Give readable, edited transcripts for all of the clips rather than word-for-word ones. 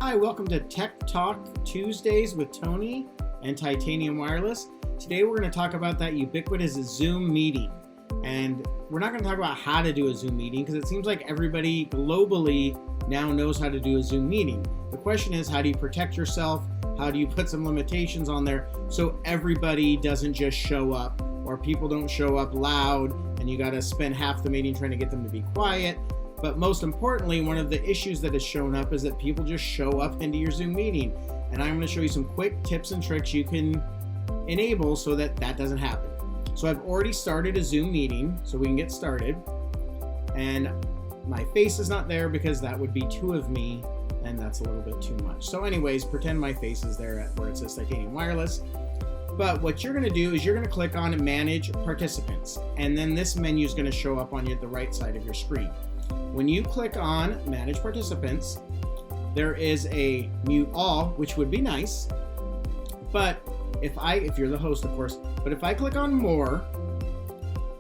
Hi, welcome to Tech Talk Tuesdays with Tony and Titanium Wireless. Today we're going to talk about that ubiquitous Zoom meeting. And we're not going to talk about how to do a Zoom meeting because it seems like everybody globally now knows how to do a Zoom meeting. The question is, how do you protect yourself? How do you put some limitations on there so everybody doesn't just show up or people don't show up loud and you got to spend half the meeting trying to get them to be quiet? But most importantly, one of the issues that has shown up is that people just show up into your Zoom meeting. And I'm going to show you some quick tips and tricks you can enable so that that doesn't happen. So I've already started a Zoom meeting so we can get started. And my face is not there because that would be two of me and that's a little bit too much. So anyways, pretend my face is there at where it says Titanium Wireless. But what you're going to do is you're going to click on Manage Participants. And then this menu is going to show up on the right side of your screen. When you click on Manage Participants, there is a mute all, which would be nice. But if you're the host, of course, but if I click on More,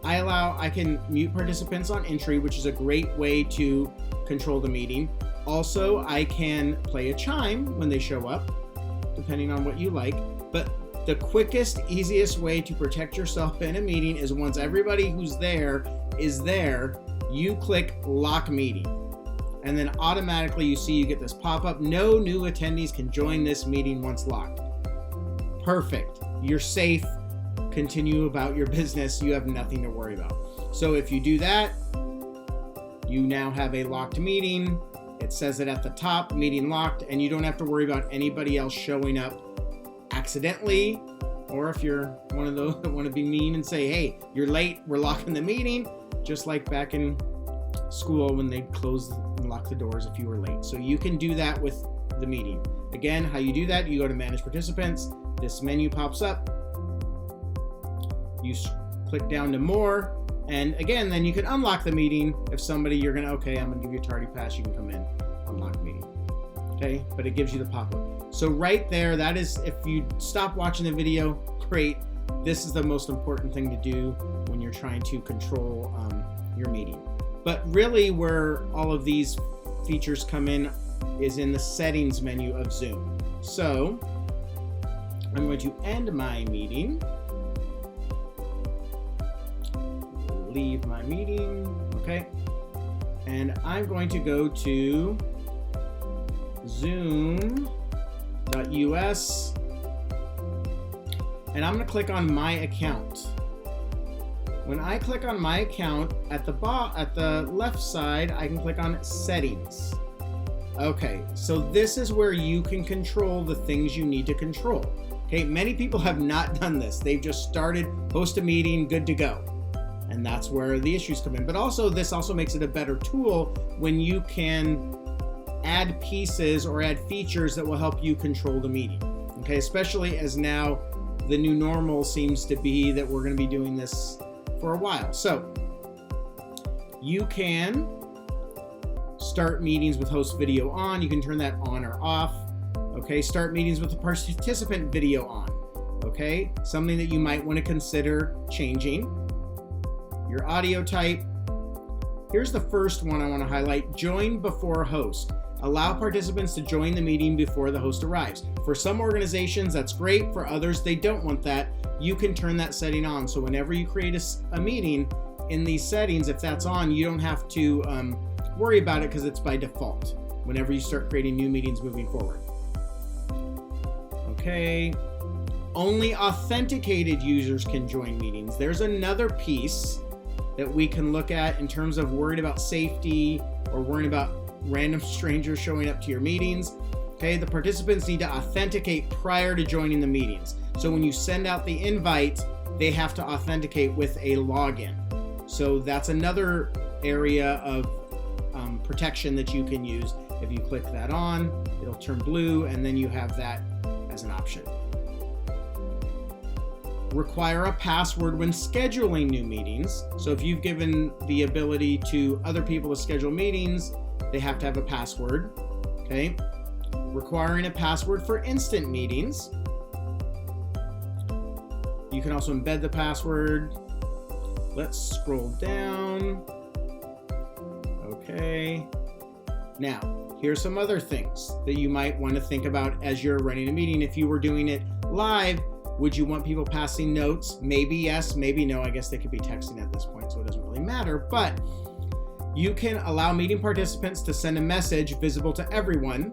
I can mute participants on entry, which is a great way to control the meeting. Also, I can play a chime when they show up, depending on what you like. But the quickest, easiest way to protect yourself in a meeting is once everybody who's there is there, you click Lock Meeting. And then automatically you get this pop-up, no new attendees can join this meeting once locked. Perfect. You're safe. Continue about your business. You have nothing to worry about. So if you do that, you now have a locked meeting. It says it at the top, meeting locked, and you don't have to worry about anybody else showing up accidentally, or if you're one of those that want to be mean and say, hey, you're late, we're locking the meeting, just like back in school when they close and lock the doors if you were late. So you can do that with the meeting. Again, how you do that, you go to Manage Participants, this menu pops up, you click down to More, and again, then you can unlock the meeting if somebody I'm gonna give you a tardy pass, you can come in, unlock meeting. Okay, but it gives you the pop-up. So right there, that is, if you stop watching the video, great. This is the most important thing to do when you're trying to control your meeting. But really where all of these features come in is in the settings menu of Zoom. So I'm going to end my meeting, leave my meeting, okay? And I'm going to go to zoom.us and I'm going to click on My Account. When I click on My Account, at the left side, I can click on Settings. Okay, so this is where you can control the things you need to control. Okay, many people have not done this. They've just started, host a meeting, good to go. And that's where the issues come in. But also, this also makes it a better tool when you can add pieces or add features that will help you control the meeting. Okay, especially as now the new normal seems to be that we're going to be doing this for a while. So you can start meetings with host video on. You can turn that on or off. Okay, start meetings with the participant video on. Okay, something that you might want to consider changing. Your audio type. Here's the first one I want to highlight. Join before host. Allow participants to join the meeting before the host arrives. For some organizations, that's great. For others, they don't want that. You can turn that setting on. So whenever you create a meeting in these settings, if that's on, you don't have to worry about it because it's by default whenever you start creating new meetings moving forward. Okay. Only authenticated users can join meetings. There's another piece that we can look at in terms of worried about safety or worrying about random strangers showing up to your meetings. Okay, the participants need to authenticate prior to joining the meetings. So when you send out the invite, they have to authenticate with a login. So that's another area of protection that you can use. If you click that on, it'll turn blue, and then you have that as an option. Require a password when scheduling new meetings. So if you've given the ability to other people to schedule meetings, they have to have a password. Okay. Requiring a password for instant meetings. You can also embed the password. Let's scroll down. Okay. Now, Here's some other things that you might want to think about as you're running a meeting. If you were doing it live, would you want people passing notes? Maybe yes, maybe no. I guess they could be texting at this point, so it doesn't really matter. But you can allow meeting participants to send a message visible to everyone.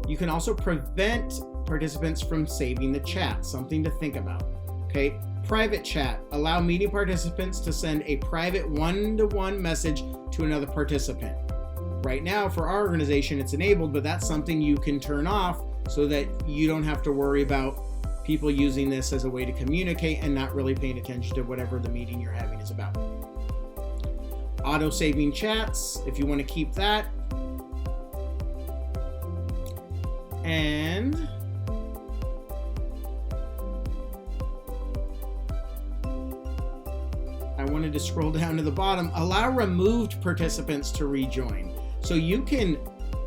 You can also prevent participants from saving the chat, something to think about. Okay, private chat. Allow meeting participants to send a private one-to-one message to another participant. Right now, for our organization, it's enabled, but that's something you can turn off so that you don't have to worry about people using this as a way to communicate and not really paying attention to whatever the meeting you're having is about. Auto-saving chats, if you want to keep that. And I wanted to scroll down to the bottom. Allow removed participants to rejoin. So you can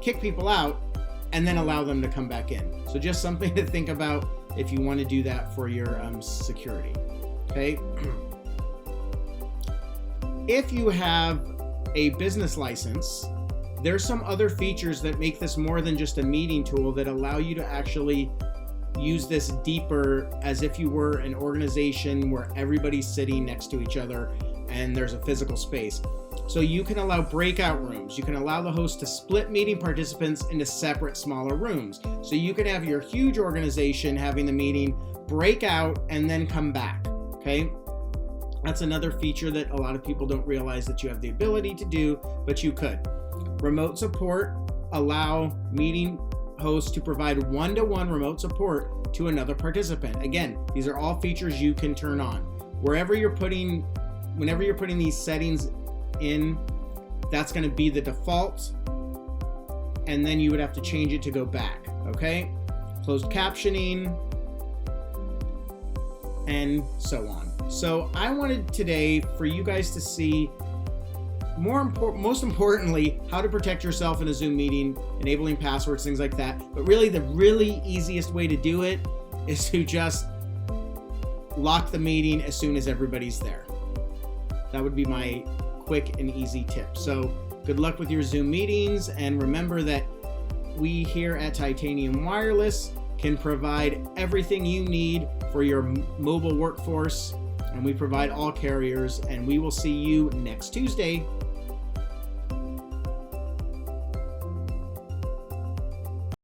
kick people out and then allow them to come back in. So just something to think about if you want to do that for your security. Okay. If you have a business license, there's some other features that make this more than just a meeting tool that allow you to actually use this deeper as if you were an organization where everybody's sitting next to each other and there's a physical space. So you can allow breakout rooms. You can allow the host to split meeting participants into separate, smaller rooms. So you can have your huge organization having the meeting, break out, and then come back, okay? That's another feature that a lot of people don't realize that you have the ability to do, but you could. Remote support, allow meeting hosts to provide one-to-one remote support to another participant. Again, these are all features you can turn on. Whenever you're putting these settings in, that's going to be the default, and then you would have to change it to go back. Okay, closed captioning and so on. So I wanted today for you guys to see most importantly, how to protect yourself in a Zoom meeting, enabling passwords, things like that. But really the really easiest way to do it is to just lock the meeting as soon as everybody's there. That would be my quick and easy tip. So good luck with your Zoom meetings, and remember that we here at Titanium Wireless can provide everything you need for your mobile workforce, and we provide all carriers, and we will see you next Tuesday.